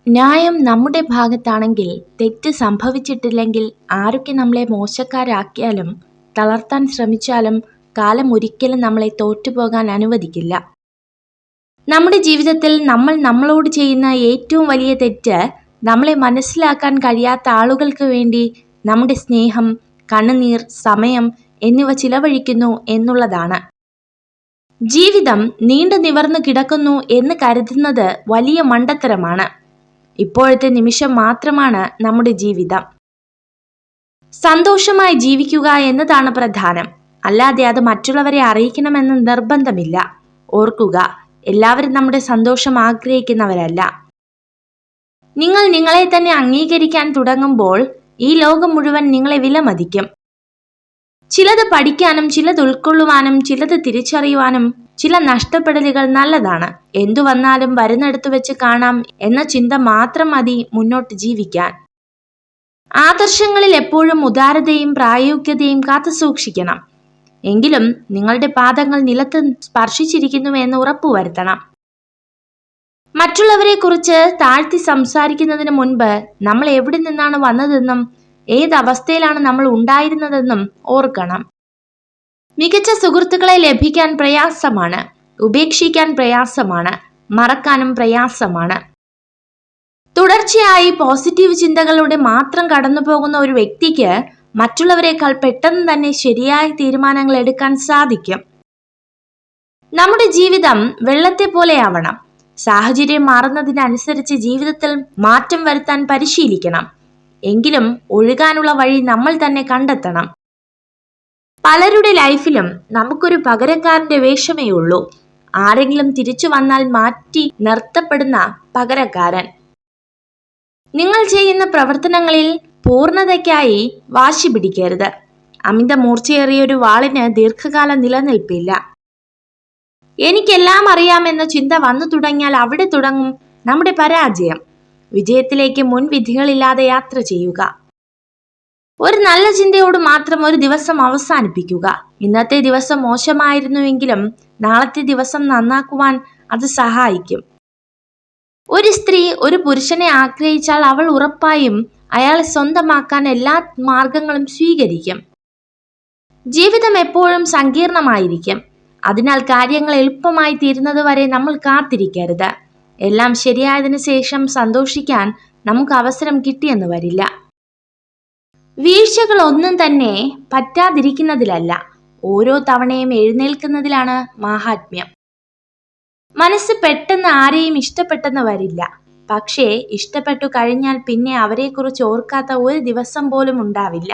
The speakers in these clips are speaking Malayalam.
ന്യായം നമ്മുടെ ഭാഗത്താണെങ്കിൽ, തെറ്റ് സംഭവിച്ചിട്ടില്ലെങ്കിൽ ആരൊക്കെ നമ്മളെ മോശക്കാരാക്കിയാലും തളർത്താൻ ശ്രമിച്ചാലും കാലം ഒരിക്കലും നമ്മളെ തോറ്റുപോകാൻ അനുവദിക്കില്ല. നമ്മുടെ ജീവിതത്തിൽ നമ്മൾ നമ്മളോട് ചെയ്യുന്ന ഏറ്റവും വലിയ തെറ്റ് നമ്മളെ മനസ്സിലാക്കാൻ കഴിയാത്ത ആളുകൾക്ക് വേണ്ടി നമ്മുടെ സ്നേഹം, കണ്ണുനീർ, സമയം എന്നിവ ചിലവഴിക്കുന്നു എന്നുള്ളതാണ്. ജീവിതം നീണ്ടു നിവർന്നു കിടക്കുന്നു എന്ന് കരുതുന്നത് വലിയ മണ്ടത്തരമാണ്. ഇപ്പോഴത്തെ നിമിഷം മാത്രമാണ് നമ്മുടെ ജീവിതം. സന്തോഷമായി ജീവിക്കുക എന്നതാണ് പ്രധാനം. അല്ലാതെ അത് മറ്റുള്ളവരെ അറിയിക്കണമെന്ന് നിർബന്ധമില്ല. ഓർക്കുക, എല്ലാവരും നമ്മുടെ സന്തോഷം ആഗ്രഹിക്കുന്നവരല്ല. നിങ്ങൾ നിങ്ങളെ തന്നെ അംഗീകരിക്കാൻ തുടങ്ങുമ്പോൾ ഈ ലോകം മുഴുവൻ നിങ്ങളെ വിലമതിക്കും. ചിലത് പഠിക്കാനും, ചിലത് ഉൾക്കൊള്ളുവാനും, ചിലത് തിരിച്ചറിയുവാനും ചില നഷ്ടപ്പെടലുകൾ നല്ലതാണ്. എന്തു വന്നാലും വരുന്നിടത്ത് വെച്ച് കാണാം എന്ന ചിന്ത മാത്രം മതി മുന്നോട്ട് ജീവിക്കാൻ. ആദർശങ്ങളിൽ എപ്പോഴും ഉദാരതയും പ്രായോഗികതയും കാത്തു സൂക്ഷിക്കണം. എങ്കിലും നിങ്ങളുടെ പാദങ്ങൾ നിലത്ത് സ്പർശിച്ചിരിക്കുന്നു എന്ന് ഉറപ്പുവരുത്തണം. മറ്റുള്ളവരെ കുറിച്ച് താഴ്ത്തി സംസാരിക്കുന്നതിന് മുൻപ് നമ്മൾ എവിടെ നിന്നാണ് വന്നതെന്നും ഏതവസ്ഥയിലാണ് നമ്മൾ ഉണ്ടായിരുന്നതെന്നും ഓർക്കണം. മികച്ച സുഹൃത്തുക്കളെ ലഭിക്കാൻ പ്രയാസമാണ്, ഉപേക്ഷിക്കാൻ പ്രയാസമാണ്, മറക്കാനും പ്രയാസമാണ്. തുടർച്ചയായി പോസിറ്റീവ് ചിന്തകളുടെ മാത്രം കടന്നു പോകുന്ന ഒരു വ്യക്തിക്ക് മറ്റുള്ളവരെക്കാൾ പെട്ടെന്ന് തന്നെ ശരിയായ തീരുമാനങ്ങൾ എടുക്കാൻ സാധിക്കും. നമ്മുടെ ജീവിതം വെള്ളത്തെ പോലെയാവണം. സാഹചര്യം മാറുന്നതിനനുസരിച്ച് ജീവിതത്തിൽ മാറ്റം വരുത്താൻ പരിശീലിക്കണം. എങ്കിലും ഒഴുകാനുള്ള വഴി നമ്മൾ തന്നെ കണ്ടെത്തണം. പലരുടെ ലൈഫിലും നമുക്കൊരു പകരക്കാരന്റെ വേഷമേ ഉള്ളൂ. ആരെങ്കിലും തിരിച്ചു വന്നാൽ മാറ്റി നിർത്തപ്പെടുന്ന പകരക്കാരൻ. നിങ്ങൾ ചെയ്യുന്ന പ്രവർത്തനങ്ങളിൽ പൂർണ്ണതയ്ക്കായി വാശി പിടിക്കരുത്. അമിത മൂർച്ചയേറിയ ഒരു വാളിന് ദീർഘകാലം നിലനിൽപ്പില്ല. എനിക്കെല്ലാം അറിയാമെന്ന ചിന്ത വന്നു തുടങ്ങിയാൽ അവിടെ തുടങ്ങും നമ്മുടെ പരാജയം. വിജയത്തിലേക്ക് മുൻവിധികളില്ലാതെ യാത്ര ചെയ്യുക. ഒരു നല്ല ചിന്തയോട് മാത്രം ഒരു ദിവസം അവസാനിപ്പിക്കുക. ഇന്നത്തെ ദിവസം മോശമായിരുന്നുവെങ്കിലും നാളത്തെ ദിവസം നന്നാക്കുവാൻ അത് സഹായിക്കും. ഒരു സ്ത്രീ ഒരു പുരുഷനെ ആഗ്രഹിച്ചാൽ അവൾ ഉറപ്പായും അയാളെ സ്വന്തമാക്കാൻ എല്ലാ മാർഗങ്ങളും സ്വീകരിക്കും. ജീവിതം എപ്പോഴും സങ്കീർണമായിരിക്കും. അതിനാൽ കാര്യങ്ങൾ എളുപ്പമായി തീരുന്നത് വരെ നമ്മൾ കാത്തിരിക്കരുത്. എല്ലാം ശരിയായതിനു ശേഷം സന്തോഷിക്കാൻ നമുക്ക് അവസരം കിട്ടിയെന്ന് വരില്ല. വീഴ്ചകൾ ഒന്നും തന്നെ പറ്റാതിരിക്കുന്നതിലല്ല, ഓരോ തവണയും എഴുന്നേൽക്കുന്നതിലാണ് മാഹാത്മ്യം. മനസ്സ് പെട്ടെന്ന് ആരെയും ഇഷ്ടപ്പെട്ടെന്ന് വരില്ല. പക്ഷേ ഇഷ്ടപ്പെട്ടു കഴിഞ്ഞാൽ പിന്നെ അവരെക്കുറിച്ച് ഓർക്കാത്ത ഒരു ദിവസം പോലും ഉണ്ടാവില്ല.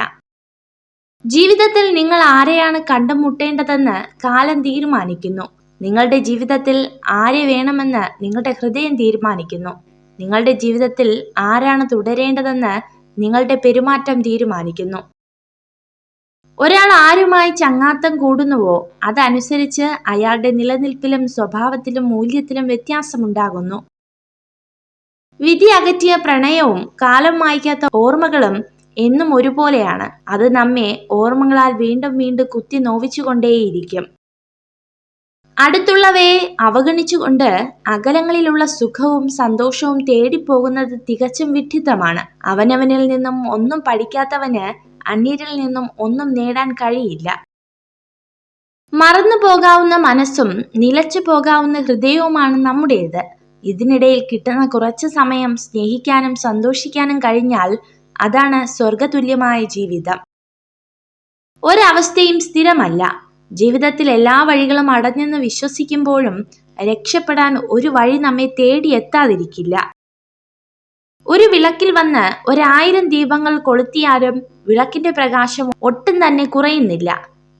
ജീവിതത്തിൽ നിങ്ങൾ ആരെയാണ് കണ്ടുമുട്ടേണ്ടതെന്ന് കാലം തീരുമാനിക്കുന്നു. നിങ്ങളുടെ ജീവിതത്തിൽ ആരെ വേണമെന്ന് നിങ്ങളുടെ ഹൃദയം തീരുമാനിക്കുന്നു. നിങ്ങളുടെ ജീവിതത്തിൽ ആരാണ് തുടരേണ്ടതെന്ന് നിങ്ങളുടെ പെരുമാറ്റം തീരുമാനിക്കുന്നു. ഒരാൾ ആരുമായി ചങ്ങാത്തം കൂടുന്നുവോ അതനുസരിച്ച് അയാളുടെ നിലനിൽപ്പിലും സ്വഭാവത്തിലും മൂല്യത്തിലും വ്യത്യാസമുണ്ടാകുന്നു. വിധി അകറ്റിയ പ്രണയവും കാലം മായ്ക്കാത്ത ഓർമ്മകളും എന്നും ഒരുപോലെയാണ്. അത് നമ്മെ ഓർമ്മകളാൽ വീണ്ടും വീണ്ടും കുത്തി നോവിച്ചുകൊണ്ടേയിരിക്കും. അടുത്തുള്ളവയെ അവഗണിച്ചുകൊണ്ട് അകലങ്ങളിലുള്ള സുഖവും സന്തോഷവും തേടിപ്പോകുന്നത് തികച്ചും വിഡ്ഢിത്തമാണ്. അവനവനിൽ നിന്നും ഒന്നും പഠിക്കാത്തവന് അന്യരിൽ നിന്നും ഒന്നും നേടാൻ കഴിയില്ല. മറന്നു പോകാവുന്ന മനസ്സും നിലച്ചു പോകാവുന്ന ഹൃദയവുമാണ് നമ്മുടേത്. ഇതിനിടയിൽ കിട്ടുന്ന കുറച്ച് സമയം സ്നേഹിക്കാനും സന്തോഷിക്കാനും കഴിഞ്ഞാൽ അതാണ് സ്വർഗതുല്യമായ ജീവിതം. ഒരവസ്ഥയും സ്ഥിരമല്ല. ജീവിതത്തിൽ എല്ലാ വഴികളും അടഞ്ഞെന്ന് വിശ്വസിക്കുമ്പോഴും രക്ഷപ്പെടാൻ ഒരു വഴി നമ്മെ തേടിയെത്താതിരിക്കില്ല. ഒരു വിളക്കിൽ വന്ന് 1000 ദീപങ്ങൾ കൊളുത്തിയാലും വിളക്കിന്റെ പ്രകാശം ഒട്ടും തന്നെ കുറയുന്നില്ല.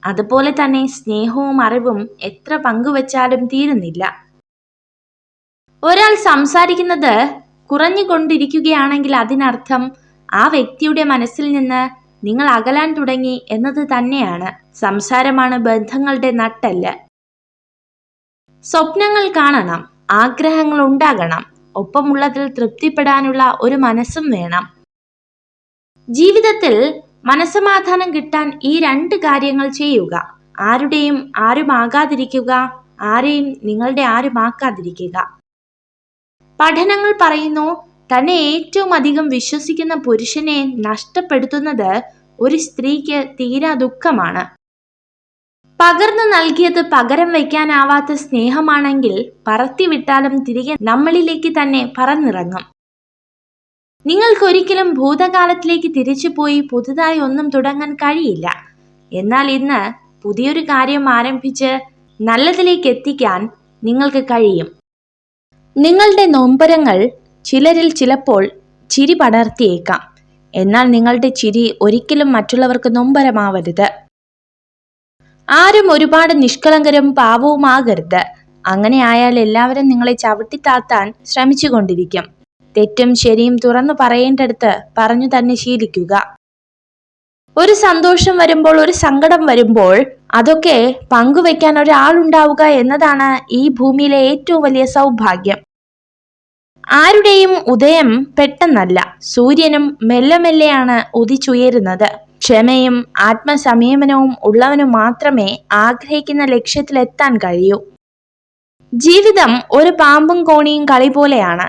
അതുപോലെ തന്നെ സ്നേഹവും അറിവും എത്ര പങ്കുവച്ചാലും തീരുന്നില്ല. ഒരാൾ സംസാരിക്കുന്നത് കുറഞ്ഞുകൊണ്ടിരിക്കുകയാണെങ്കിൽ അതിനർത്ഥം ആ വ്യക്തിയുടെ മനസ്സിൽ നിന്ന് നിങ്ങൾ അകലാൻ തുടങ്ങി എന്നത് തന്നെയാണ്. സംസാരമാണ് ബന്ധങ്ങളുടെ നട്ടെല്ല്. സ്വപ്നങ്ങൾ കാണണം, ആഗ്രഹങ്ങൾ ഉണ്ടാകണം, ഒപ്പമുള്ളതിൽ തൃപ്തിപ്പെടാനുള്ള ഒരു മനസ്സും വേണം. ജീവിതത്തിൽ മനസ്സമാധാനം കിട്ടാൻ ഈ 2 കാര്യങ്ങൾ ചെയ്യുക. ആരുടെയും ആരുമാകാതിരിക്കുക, ആരെയും നിങ്ങളുടെ ആരുമാക്കാതിരിക്കുക. പഠനങ്ങൾ പറയുന്നു, തന്നെ ഏറ്റവും അധികം വിശ്വസിക്കുന്ന പുരുഷനെ നഷ്ടപ്പെടുത്തുന്നത് ഒരു സ്ത്രീക്ക് തീരാ ദുഃഖമാണ്. പകർന്നു നൽകിയത് പകരം വയ്ക്കാനാവാത്ത സ്നേഹമാണെങ്കിൽ പറത്തിവിട്ടാലും തിരികെ നമ്മളിലേക്ക് തന്നെ പറന്നിറങ്ങും. നിങ്ങൾക്കൊരിക്കലും ഭൂതകാലത്തിലേക്ക് തിരിച്ചുപോയി പുതുതായി ഒന്നും തുടങ്ങാൻ കഴിയില്ല. എന്നാൽ ഇന്ന് പുതിയൊരു കാര്യം ആരംഭിച്ച് നല്ലതിലേക്ക് എത്തിക്കാൻ നിങ്ങൾക്ക് കഴിയും. നിങ്ങളുടെ നൊമ്പരങ്ങൾ ചിലരിൽ ചിലപ്പോൾ ചിരി പടർത്തിയേക്കാം. എന്നാൽ നിങ്ങളുടെ ചിരി ഒരിക്കലും മറ്റുള്ളവർക്ക് നൊമ്പരമാവരുത്. ആരും ഒരുപാട് നിഷ്കളങ്കരും പാവവുമാകരുത്. അങ്ങനെ ആയാൽ എല്ലാവരും നിങ്ങളെ ചവിട്ടിത്താത്താൻ ശ്രമിച്ചുകൊണ്ടിരിക്കും. തെറ്റും ശരിയും തുറന്നു പറയേണ്ടടുത്ത് പറഞ്ഞു തന്നെ ശീലിക്കുക. ഒരു സന്തോഷം വരുമ്പോൾ, ഒരു സങ്കടം വരുമ്പോൾ അതൊക്കെ പങ്കുവെക്കാൻ ഒരാളുണ്ടാവുക എന്നതാണ് ഈ ഭൂമിയിലെ ഏറ്റവും വലിയ സൗഭാഗ്യം. ആരുടെയും ഉദയം പെട്ടെന്നല്ല. സൂര്യനും മെല്ലെ മെല്ലെയാണ് ഉദിച്ചുയരുന്നത്. ക്ഷമയും ആത്മസംയമനവും ഉള്ളവനു മാത്രമേ ആഗ്രഹിക്കുന്ന ലക്ഷ്യത്തിലെത്താൻ കഴിയൂ. ജീവിതം ഒരു പാമ്പും കോണിയും കളി പോലെയാണ്.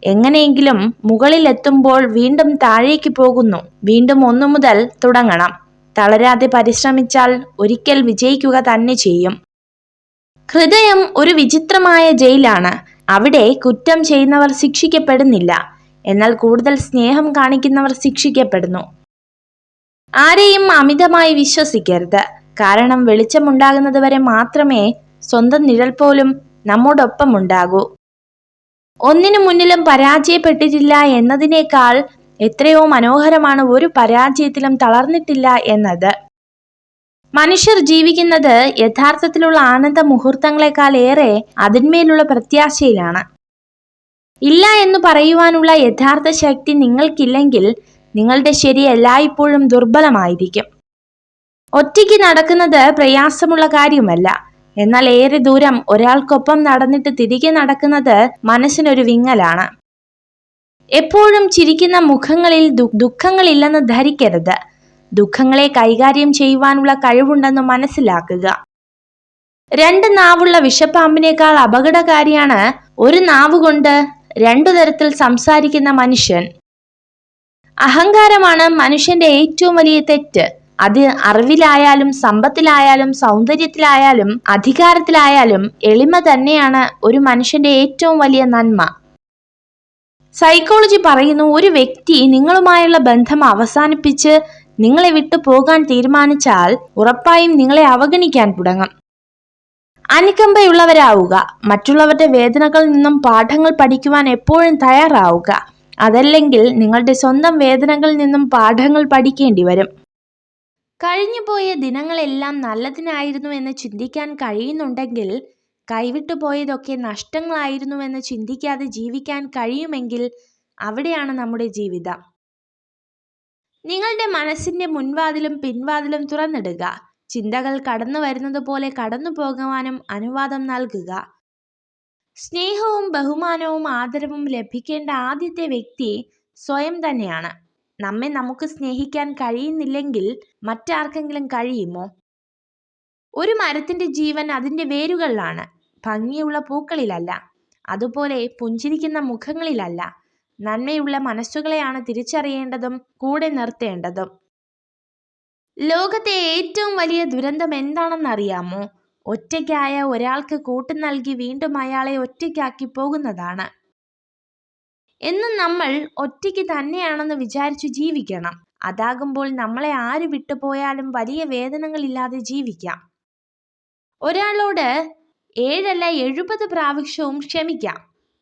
എങ്ങനെയെങ്കിലും മുകളിലെത്തുമ്പോൾ വീണ്ടും താഴേക്ക് പോകുന്നു. വീണ്ടും ഒന്നു മുതൽ തുടങ്ങണം. തളരാതെ പരിശ്രമിച്ചാൽ ഒരിക്കൽ വിജയിക്കുക തന്നെ ചെയ്യും. ഹൃദയം ഒരു വിചിത്രമായ ജയിലാണ്. അവിടെ കുറ്റം ചെയ്യുന്നവർ ശിക്ഷിക്കപ്പെടുന്നില്ല. എന്നാൽ കൂടുതൽ സ്നേഹം കാണിക്കുന്നവർ ശിക്ഷിക്കപ്പെടുന്നു. ആരെയും അമിതമായി വിശ്വസിക്കരുത്. കാരണം വെളിച്ചമുണ്ടാകുന്നത് വരെ മാത്രമേ സ്വന്തം നിഴൽ പോലും നമ്മോടൊപ്പം ഉണ്ടാകൂ. ഒന്നിനു മുന്നിലും പരാജയപ്പെട്ടിട്ടില്ല എന്നതിനേക്കാൾ എത്രയോ മനോഹരമാണ് ഒരു പരാജയത്തിലും തളർന്നിട്ടില്ല എന്നത്. മനുഷ്യർ ജീവിക്കുന്നത് യഥാർത്ഥത്തിലുള്ള ആനന്ദ മുഹൂർത്തങ്ങളെക്കാൾ ഏറെ അതിന്മേലുള്ള പ്രത്യാശയിലാണ്. ഇല്ല എന്ന് പറയുവാനുള്ള യഥാർത്ഥ ശക്തി നിങ്ങൾക്കില്ലെങ്കിൽ നിങ്ങളുടെ ശരി എല്ലായ്പ്പോഴും ദുർബലമായിരിക്കും. ഒറ്റയ്ക്ക് നടക്കുന്നത് പ്രയാസമുള്ള കാര്യമല്ല. എന്നാൽ ഏറെ ദൂരം ഒരാൾക്കൊപ്പം നടന്നിട്ട് തിരികെ നടക്കുന്നത് മനസ്സിനൊരു വിങ്ങലാണ്. എപ്പോഴും ചിരിക്കുന്ന മുഖങ്ങളിൽ ദുഃഖങ്ങളില്ലെന്ന് ധരിക്കരുത്. ദുഃഖങ്ങളെ കൈകാര്യം ചെയ്യുവാനുള്ള കഴിവുണ്ടെന്ന് മനസ്സിലാക്കുക. രണ്ട് നാവുള്ള വിഷപ്പാമ്പിനേക്കാൾ അപകടകാരിയാണ് ഒരു നാവുകൊണ്ട് രണ്ടു തരത്തിൽ സംസാരിക്കുന്ന മനുഷ്യൻ. അഹങ്കാരമാണ് മനുഷ്യന്റെ ഏറ്റവും വലിയ തെറ്റ്. അത് അറിവിലായാലും സമ്പത്തിലായാലും സൗന്ദര്യത്തിലായാലും അധികാരത്തിലായാലും എളിമ തന്നെയാണ് ഒരു മനുഷ്യന്റെ ഏറ്റവും വലിയ നന്മ. സൈക്കോളജി പറയുന്നു, ഒരു വ്യക്തി നിങ്ങളുമായുള്ള ബന്ധം അവസാനിപ്പിച്ച് നിങ്ങളെ വിട്ടു പോകാൻ തീരുമാനിച്ചാൽ ഉറപ്പായും നിങ്ങളെ അവഗണിക്കാൻ തുടങ്ങും. അനുകമ്പയുള്ളവരാവുക. മറ്റുള്ളവരുടെ വേദനകളിൽ നിന്നും പാഠങ്ങൾ പഠിക്കുവാൻ എപ്പോഴും തയ്യാറാവുക. അതല്ലെങ്കിൽ നിങ്ങളുടെ സ്വന്തം വേദനകളിൽ നിന്നും പാഠങ്ങൾ പഠിക്കേണ്ടി വരും. കഴിഞ്ഞുപോയ ദിനങ്ങളെല്ലാം നല്ലതിനായിരുന്നു എന്ന് ചിന്തിക്കാൻ കഴിയുന്നുണ്ടെങ്കിൽ, കൈവിട്ടുപോയതൊക്കെ നഷ്ടങ്ങളായിരുന്നുവെന്ന് ചിന്തിക്കാതെ ജീവിക്കാൻ കഴിയുമെങ്കിൽ അവിടെയാണ് നമ്മുടെ ജീവിതം. നിങ്ങളുടെ മനസ്സിന്റെ മുൻവാതിലും പിൻവാതിലും തുറന്നിടുക. ചിന്തകൾ കടന്നു വരുന്നത് പോലെ കടന്നു പോകുവാനും അനുവാദം നൽകുക. സ്നേഹവും ബഹുമാനവും ആദരവും ലഭിക്കേണ്ട ആദ്യത്തെ വ്യക്തി സ്വയം തന്നെയാണ്. നമ്മെ നമുക്ക് സ്നേഹിക്കാൻ കഴിയുന്നില്ലെങ്കിൽ മറ്റാർക്കെങ്കിലും കഴിയുമോ? ഒരു മരത്തിന്റെ ജീവൻ അതിന്റെ വേരുകളിലാണ്, ഭംഗിയുള്ള പൂക്കളിലല്ല. അതുപോലെ പുഞ്ചിരിക്കുന്ന മുഖങ്ങളിലല്ല. നന്മയുള്ള മനസ്സുകളെയാണ് തിരിച്ചറിയേണ്ടതും കൂടെ നിർത്തേണ്ടതും. ലോകത്തെ ഏറ്റവും വലിയ ദുരന്തം എന്താണെന്നറിയാമോ? ഒറ്റയ്ക്കായ ഒരാൾക്ക് കൂട്ടു നൽകി വീണ്ടും അയാളെ ഒറ്റയ്ക്കാക്കി പോകുന്നതാണ്. എന്നും നമ്മൾ ഒറ്റയ്ക്ക് തന്നെയാണെന്ന് വിചാരിച്ചു ജീവിക്കണം. അതാകുമ്പോൾ നമ്മളെ ആര് വിട്ടുപോയാലും വലിയ വേദനകളില്ലാതെ ജീവിക്കാം. ഒരാളോട് 7 അല്ല 70 പ്രാവശ്യവും ക്ഷമിക്കാം.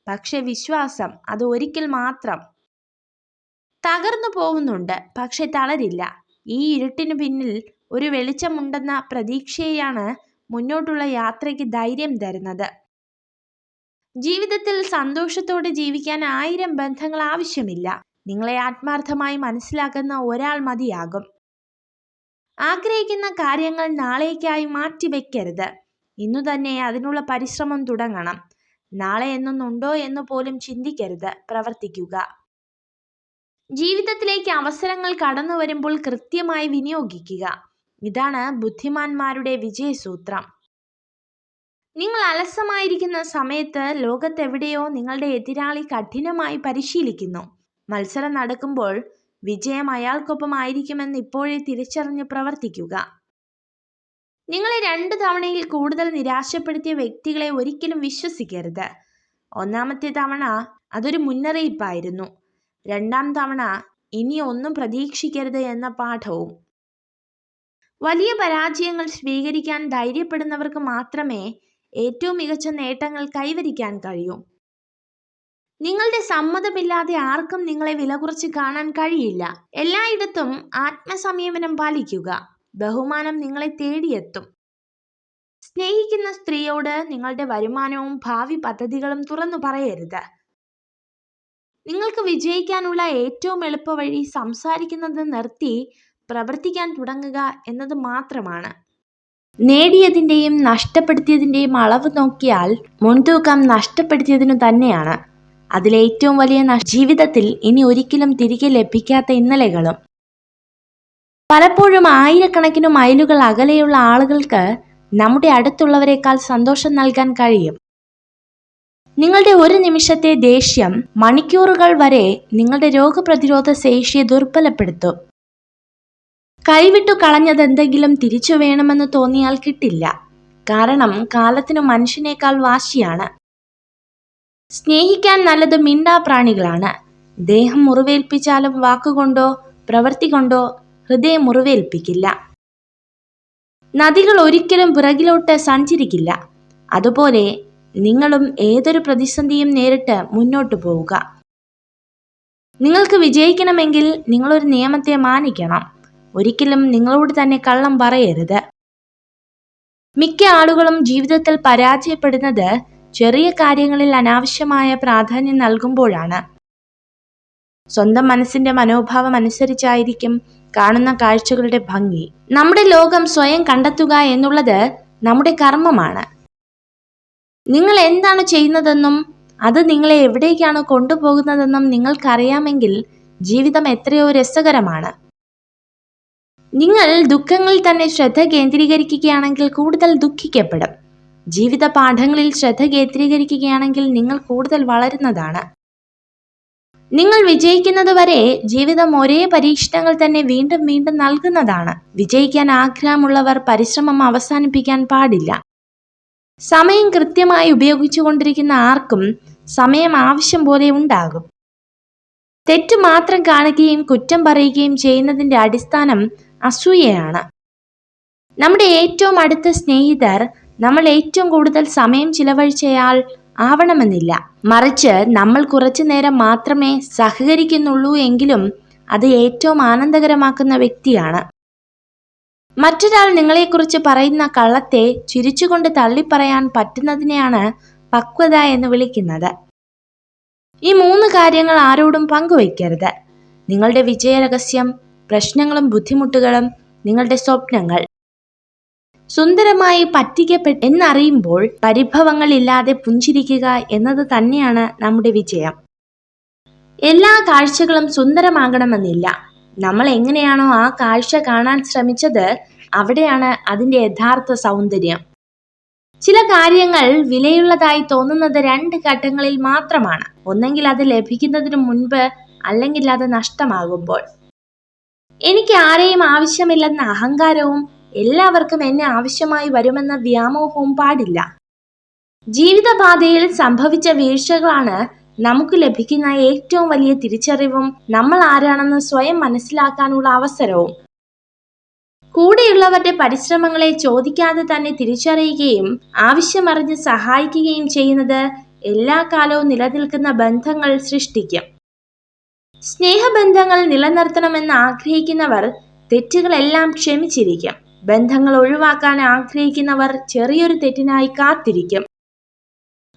പക്ഷെ വിശ്വാസം അത് ഒരിക്കൽ മാത്രം. തകർന്നു പോകുന്നുണ്ട്, പക്ഷെ തളരില്ല. ഈ ഇരുട്ടിനു പിന്നിൽ ഒരു വെളിച്ചമുണ്ടെന്ന പ്രതീക്ഷയാണ് മുന്നോട്ടുള്ള യാത്രയ്ക്ക് ധൈര്യം തരുന്നത്. ജീവിതത്തിൽ സന്തോഷത്തോടെ ജീവിക്കാൻ 1000 ബന്ധങ്ങൾ ആവശ്യമില്ല. നിങ്ങളെ ആത്മാർത്ഥമായി മനസ്സിലാക്കുന്ന ഒരാൾ മതിയാകും. ആഗ്രഹിക്കുന്ന കാര്യങ്ങൾ നാളേക്കായി മാറ്റിവെക്കരുത്. ഇന്നു തന്നെ അതിനുള്ള പരിശ്രമം തുടങ്ങണം. നാളെ എന്നൊന്നുണ്ടോ എന്ന് പോലും ചിന്തിക്കരുത്, പ്രവർത്തിക്കുക. ജീവിതത്തിലേക്ക് അവസരങ്ങൾ കടന്നു വരുമ്പോൾ കൃത്യമായി വിനിയോഗിക്കുക. ഇതാണ് ബുദ്ധിമാന്മാരുടെ വിജയസൂത്രം. നിങ്ങൾ അലസമായിരിക്കുന്ന സമയത്ത് ലോകത്തെവിടെയോ നിങ്ങളുടെ എതിരാളി കഠിനമായി പരിശീലിക്കുന്നു. മത്സരം നടക്കുമ്പോൾ വിജയം അയാൾക്കൊപ്പം ആയിരിക്കുമെന്ന് ഇപ്പോഴേ തിരിച്ചറിഞ്ഞ് പ്രവർത്തിക്കുക. നിങ്ങളെ 2 തവണയിൽ കൂടുതൽ നിരാശപ്പെടുത്തിയ വ്യക്തികളെ ഒരിക്കലും വിശ്വസിക്കരുത്. ഒന്നാമത്തെ തവണ അതൊരു മുന്നറിയിപ്പായിരുന്നു. 2ാം തവണ ഇനി ഒന്നും പ്രതീക്ഷിക്കരുത് എന്ന പാഠവും. വലിയ പരാജയങ്ങൾ സ്വീകരിക്കാൻ ധൈര്യപ്പെടുന്നവർക്ക് മാത്രമേ ഏറ്റവും മികച്ച നേട്ടങ്ങൾ കൈവരിക്കാൻ കഴിയൂ. നിങ്ങളുടെ സമ്മതമില്ലാതെ ആർക്കും നിങ്ങളെ വിലകുറച്ച് കാണാൻ കഴിയില്ല. എല്ലായിടത്തും ആത്മസംയമനം പാലിക്കുക. ബഹുമാനം നിങ്ങളെ തേടിയെത്തും. സ്നേഹിക്കുന്ന സ്ത്രീയോട് നിങ്ങളുടെ വരുമാനവും ഭാവി പദ്ധതികളും തുറന്നു പറയരുത്. നിങ്ങൾക്ക് വിജയിക്കാനുള്ള ഏറ്റവും എളുപ്പവഴി സംസാരിക്കുന്നത് നിർത്തി പ്രവർത്തിക്കാൻ തുടങ്ങുക എന്നത് മാത്രമാണ്. നേടിയതിൻ്റെയും നഷ്ടപ്പെടുത്തിയതിൻ്റെയും അളവ് നോക്കിയാൽ മുൻതൂക്കം നഷ്ടപ്പെടുത്തിയതിനു തന്നെയാണ്. അതിലേറ്റവും വലിയ ജീവിതത്തിൽ ഇനി ഒരിക്കലും തിരികെ ലഭിക്കാത്ത ഇന്നലെകളും. പലപ്പോഴും ആയിരക്കണക്കിന് മൈലുകൾ അകലെയുള്ള ആളുകൾക്ക് നമ്മുടെ അടുത്തുള്ളവരെക്കാൾ സന്തോഷം നൽകാൻ കഴിയും. നിങ്ങളുടെ ഒരു നിമിഷത്തെ ദേഷ്യം മണിക്കൂറുകൾ വരെ നിങ്ങളുടെ രോഗപ്രതിരോധ ശേഷിയെ ദുർബലപ്പെടുത്തും. കൈവിട്ടു കളഞ്ഞതെന്തെങ്കിലും തിരിച്ചു വേണമെന്ന് തോന്നിയാൽ കിട്ടില്ല. കാരണം കാലത്തിനു മനുഷ്യനേക്കാൾ വാശിയാണ്. സ്നേഹിക്കാൻ നല്ലത് മിണ്ടാപ്രാണികളാണ്. ദേഹം മുറിവേൽപ്പിച്ചാലും വാക്കുകൊണ്ടോ പ്രവൃത്തി കൊണ്ടോ ഹൃദയം മുറിവേൽപ്പിക്കില്ല. നദികൾ ഒരിക്കലും പുറകിലോട്ട് സഞ്ചരിക്കില്ല. അതുപോലെ നിങ്ങളും ഏതൊരു പ്രതിസന്ധിയും നേരിട്ട് മുന്നോട്ടു പോവുക. നിങ്ങൾക്ക് വിജയിക്കണമെങ്കിൽ നിങ്ങളൊരു നിയമത്തെ മാനിക്കണം. ഒരിക്കലും നിങ്ങളോട് തന്നെ കള്ളം പറയരുത്. മിക്ക ആളുകളും ജീവിതത്തിൽ പരാജയപ്പെടുന്നത് ചെറിയ കാര്യങ്ങളിൽ അനാവശ്യമായ പ്രാധാന്യം നൽകുമ്പോഴാണ്. സ്വന്തം മനസ്സിന്റെ മനോഭാവം അനുസരിച്ചായിരിക്കും കാണുന്ന കാഴ്ചകളുടെ ഭംഗി. നമ്മുടെ ലോകം സ്വയം കണ്ടെത്തുക എന്നുള്ളത് നമ്മുടെ കർമ്മമാണ്. നിങ്ങൾ എന്താണ് ചെയ്യുന്നതെന്നും അത് നിങ്ങളെ എവിടേക്കാണ് കൊണ്ടുപോകുന്നതെന്നും നിങ്ങൾക്കറിയാമെങ്കിൽ ജീവിതം എത്രയോ രസകരമാണ്. നിങ്ങൾ ദുഃഖങ്ങളിൽ തന്നെ ശ്രദ്ധ കേന്ദ്രീകരിക്കുകയാണെങ്കിൽ കൂടുതൽ ദുഃഖിക്കപ്പെടും. ജീവിത പാഠങ്ങളിൽ ശ്രദ്ധ കേന്ദ്രീകരിക്കുകയാണെങ്കിൽ നിങ്ങൾ കൂടുതൽ വളരുന്നതാണ്. നിങ്ങൾ വിജയിക്കുന്നത് വരെ ജീവിതം ഒരേ പരീക്ഷണങ്ങൾ തന്നെ വീണ്ടും വീണ്ടും നൽകുന്നതാണ്. വിജയിക്കാൻ ആഗ്രഹമുള്ളവർ പരിശ്രമം അവസാനിപ്പിക്കാൻ പാടില്ല. സമയം കൃത്യമായി ഉപയോഗിച്ചുകൊണ്ടിരിക്കുന്ന ആർക്കും സമയം ആവശ്യം പോലെ ഉണ്ടാകും. തെറ്റ് മാത്രം കാണുകയും കുറ്റം പറയുകയും ചെയ്യുന്നതിന്റെ അടിസ്ഥാനം അസൂയയാണ്. നമ്മുടെ ഏറ്റവും അടുത്ത സ്നേഹിതർ നമ്മൾ ഏറ്റവും കൂടുതൽ സമയം ചിലവഴിച്ചയാൾ ആവണമെന്നില്ല. മറിച്ച് നമ്മൾ കുറച്ചു നേരം മാത്രമേ സഹകരിക്കുന്നുള്ളൂ എങ്കിലും അത് ഏറ്റവും ആനന്ദകരമാക്കുന്ന വ്യക്തിയാണ്. മറ്റൊരാൾ നിങ്ങളെക്കുറിച്ച് പറയുന്ന കള്ളത്തെ ചിരിച്ചുകൊണ്ട് തള്ളിപ്പറയാൻ പറ്റുന്നതിനെയാണ് പക്വത എന്ന് വിളിക്കുന്നത്. ഈ 3 കാര്യങ്ങൾ ആരോടും പങ്കുവയ്ക്കരുത്. നിങ്ങളുടെ വിജയരഹസ്യം, പ്രശ്നങ്ങളും ബുദ്ധിമുട്ടുകളും, നിങ്ങളുടെ സ്വപ്നങ്ങൾ. സുന്ദരമായി എന്നറിയുമ്പോൾ പരിഭവങ്ങളില്ലാതെ പുഞ്ചിരിക്കുക എന്നത് തന്നെയാണ് നമ്മുടെ വിജയം. എല്ലാ കാഴ്ചകളും സുന്ദരമാകണമെന്നില്ല. നമ്മൾ എങ്ങനെയാണോ ആ കാഴ്ച കാണാൻ ശ്രമിച്ചത് അവിടെയാണ് അതിന്റെ യഥാർത്ഥ സൗന്ദര്യം. ചില കാര്യങ്ങൾ വിലയുള്ളതായി തോന്നുന്നത് 2 ഘട്ടങ്ങളിൽ മാത്രമാണ്. ഒന്നെങ്കിൽ അത് ലഭിക്കുന്നതിന് മുൻപ്, അല്ലെങ്കിൽ അത് നഷ്ടമാകുമ്പോൾ. എനിക്ക് ആരെയും ആവശ്യമില്ലെന്ന അഹങ്കാരവും എല്ലാവർക്കും എന്നെ ആവശ്യമായി വരുമെന്ന വ്യാമോഹവും പാടില്ല. ജീവിതപാതയിൽ സംഭവിച്ച വീഴ്ചകളാണ് നമുക്ക് ലഭിക്കുന്ന ഏറ്റവും വലിയ തിരിച്ചറിവും നമ്മൾ ആരാണെന്ന് സ്വയം മനസ്സിലാക്കാനുള്ള അവസരവും. കൂടെയുള്ളവരുടെ പരിശ്രമങ്ങളെ ചോദിക്കാതെ തന്നെ തിരിച്ചറിയുകയും ആവശ്യമറിഞ്ഞ് സഹായിക്കുകയും ചെയ്യുന്നത് എല്ലാ കാലവും നിലനിൽക്കുന്ന ബന്ധങ്ങൾ സൃഷ്ടിക്കും. സ്നേഹബന്ധങ്ങൾ നിലനിർത്തണമെന്ന് ആഗ്രഹിക്കുന്നവർ തെറ്റുകളെല്ലാം ക്ഷമിച്ചിരിക്കും. ബന്ധങ്ങൾ ഒഴിവാക്കാൻ ആഗ്രഹിക്കുന്നവർ ചെറിയൊരു തെറ്റിനായി കാത്തിരിക്കും.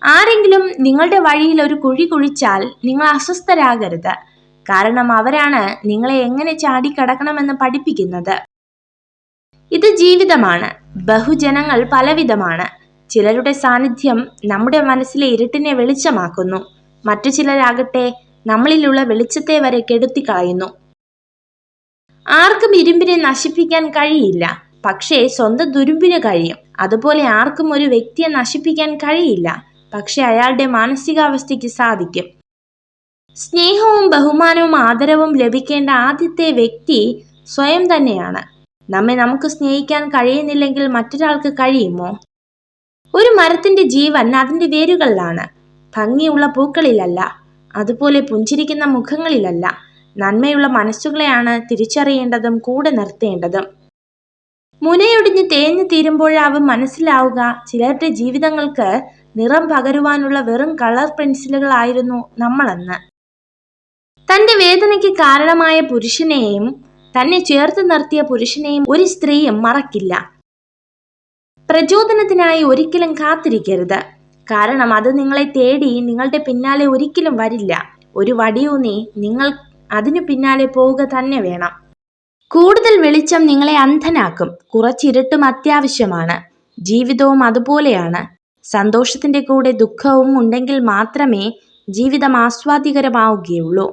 ആരെങ്കിലും നിങ്ങളുടെ വഴിയിൽ ഒരു കുഴി കുഴിച്ചാൽ നിങ്ങൾ അസ്വസ്ഥരാകരുത്. കാരണം അവരാണ് നിങ്ങളെ എങ്ങനെ ചാടിക്കടക്കണമെന്ന് പഠിപ്പിക്കുന്നത്. ഇത് ജീവിതമാണ്. ബഹുജനങ്ങൾ പലവിധമാണ്. ചിലരുടെ സാന്നിധ്യം നമ്മുടെ മനസ്സിലെ ഇരുട്ടിനെ വെളിച്ചമാക്കുന്നു. മറ്റു ചിലരാകട്ടെ നമ്മളിലുള്ള വെളിച്ചത്തെ വരെ കെടുത്തിക്കളയുന്നു. ആർക്കും ഇരുമ്പിനെ നശിപ്പിക്കാൻ കഴിയില്ല, പക്ഷേ സ്വന്തം തുരുമ്പിന് കഴിയും. അതുപോലെ ആർക്കും ഒരു വ്യക്തിയെ നശിപ്പിക്കാൻ കഴിയില്ല, പക്ഷെ അയാളുടെ മാനസികാവസ്ഥയ്ക്ക് സാധിക്കും. സ്നേഹവും ബഹുമാനവും ആദരവും ലഭിക്കേണ്ട ആദ്യത്തെ വ്യക്തി സ്വയം തന്നെയാണ്. നമുക്ക് സ്നേഹിക്കാൻ കഴിയുന്നില്ലെങ്കിൽ മറ്റൊരാൾക്ക് കഴിയുമോ? ഒരു മരത്തിന്റെ ജീവൻ അതിന്റെ വേരുകളിലാണ്, ഭംഗിയുള്ള പൂക്കളിലല്ല. അതുപോലെ പുഞ്ചിരിക്കുന്ന മുഖങ്ങളിലല്ല. നന്മയുള്ള മനസ്സുകളെയാണ് തിരിച്ചറിയേണ്ടതും കൂടെ നിർത്തേണ്ടതും. മുനയൊടിഞ്ഞ് തേഞ്ഞു തീരുമ്പോഴാവും മനസ്സിലാവുക ചിലരുടെ ജീവിതങ്ങൾക്ക് നിറം പകരുവാനുള്ള വെറും കളർ പെൻസിലുകളായിരുന്നു നമ്മളെന്ന്. തന്റെ വേദനയ്ക്ക് കാരണമായ പുരുഷനെയും തന്നെ ചേർത്ത് നിർത്തിയ പുരുഷനെയും ഒരു സ്ത്രീയും മറക്കില്ല. പ്രചോദനത്തിനായി ഒരിക്കലും കാത്തിരിക്കരുത്, കാരണം അത് നിങ്ങളെ തേടി നിങ്ങളുടെ പിന്നാലെ ഒരിക്കലും വരില്ല. ഒരു വടിയൂന്നി നിങ്ങൾ അതിനു പിന്നാലെ പോവുക തന്നെ വേണം. കൂടുതൽ വെളിച്ചം നിങ്ങളെ അന്ധനാക്കും, കുറച്ചിരുട്ടും അത്യാവശ്യമാണ്. ജീവിതവും അതുപോലെയാണ്. സന്തോഷത്തിന്റെ കൂടെ ദുഃഖവും ഉണ്ടെങ്കിൽ മാത്രമേ ജീവിതം ആസ്വാദികരമാവുകയുള്ളൂ.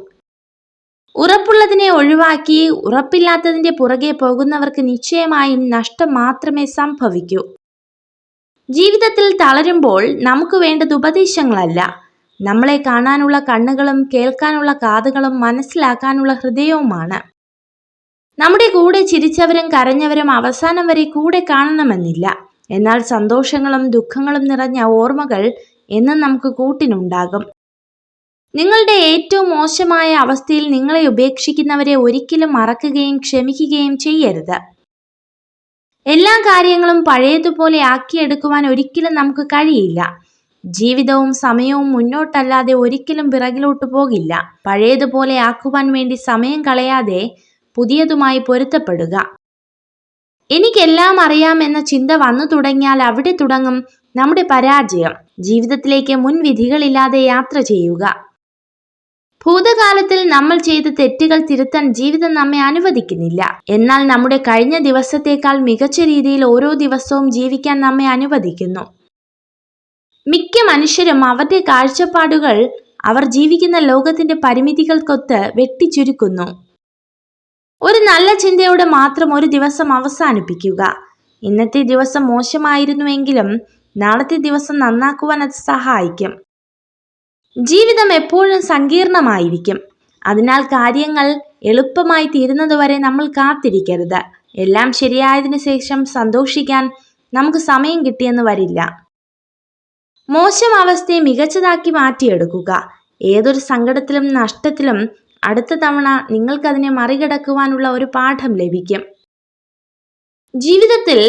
ഉറപ്പുള്ളതിനെ ഒഴിവാക്കി ഉറപ്പില്ലാത്തതിന്റെ പുറകെ പോകുന്നവർക്ക് നിശ്ചയമായും നഷ്ടം മാത്രമേ സംഭവിക്കൂ. ജീവിതത്തിൽ തളരുമ്പോൾ നമുക്ക് വേണ്ടത് ഉപദേശങ്ങളല്ല, നമ്മളെ കാണാനുള്ള കണ്ണുകളും കേൾക്കാനുള്ള കാതുകളും മനസ്സിലാക്കാനുള്ള ഹൃദയവുമാണ്. നമ്മുടെ കൂടെ ചിരിച്ചവരും കരഞ്ഞവരും അവസാനം വരെ കൂടെ കാണണമെന്നില്ല. എന്നാൽ സന്തോഷങ്ങളും ദുഃഖങ്ങളും നിറഞ്ഞ ഓർമ്മകൾ എന്നും നമുക്ക് കൂട്ടിനുണ്ടാകും. നിങ്ങളുടെ ഏറ്റവും മോശമായ അവസ്ഥയിൽ നിങ്ങളെ ഉപേക്ഷിക്കുന്നവരെ ഒരിക്കലും മറക്കുകയും ക്ഷമിക്കുകയും ചെയ്യരുത്. എല്ലാ കാര്യങ്ങളും പഴയതുപോലെ ആക്കിയെടുക്കുവാൻ ഒരിക്കലും നമുക്ക് കഴിയില്ല. ജീവിതവും സമയവും മുന്നോട്ടല്ലാതെ ഒരിക്കലും പിറകിലോട്ട് പോകില്ല. പഴയതുപോലെ ആക്കുവാൻ വേണ്ടി സമയം കളയാതെ പുതിയതുമായി പൊരുത്തപ്പെടുക. എനിക്കെല്ലാം അറിയാം എന്ന ചിന്ത വന്നു തുടങ്ങിയാൽ അവിടെ തുടങ്ങും നമ്മുടെ പരാജയം. ജീവിതത്തിലേക്ക് മുൻവിധികളില്ലാതെ യാത്ര ചെയ്യുക. ഭൂതകാലത്തിൽ നമ്മൾ ചെയ്ത തെറ്റുകൾ തിരുത്താൻ ജീവിതം നമ്മെ അനുവദിക്കുന്നില്ല. എന്നാൽ നമ്മുടെ കഴിഞ്ഞ ദിവസത്തേക്കാൾ മികച്ച രീതിയിൽ ഓരോ ദിവസവും ജീവിക്കാൻ നമ്മെ അനുവദിക്കുന്നു. മിക്ക മനുഷ്യരും അവരുടെ കാഴ്ചപ്പാടുകൾ അവർ ജീവിക്കുന്ന ലോകത്തിന്റെ പരിമിതികൾക്കൊത്ത് വെട്ടിച്ചുരുക്കുന്നു. ഒരു നല്ല ചിന്തയോടെ മാത്രം ഒരു ദിവസം അവസാനിപ്പിക്കുക. ഇന്നത്തെ ദിവസം മോശമായിരുന്നുവെങ്കിലും നാളത്തെ ദിവസം നന്നാക്കുവാൻ അത് സഹായിക്കും. ജീവിതം എപ്പോഴും സങ്കീർണമായിരിക്കും. അതിനാൽ കാര്യങ്ങൾ എളുപ്പമായി തീരുന്നതുവരെ നമ്മൾ കാത്തിരിക്കരുത്. എല്ലാം ശരിയായതിനു ശേഷം സന്തോഷിക്കാൻ നമുക്ക് സമയം കിട്ടിയെന്ന് വരില്ല. മോശം അവസ്ഥയെ മികച്ചതാക്കി മാറ്റിയെടുക്കുക. ഏതൊരു സങ്കടത്തിലും നഷ്ടത്തിലും അടുത്ത തവണ നിങ്ങൾക്കതിനെ മറികടക്കുവാനുള്ള ഒരു പാഠം ലഭിക്കും. ജീവിതത്തിൽ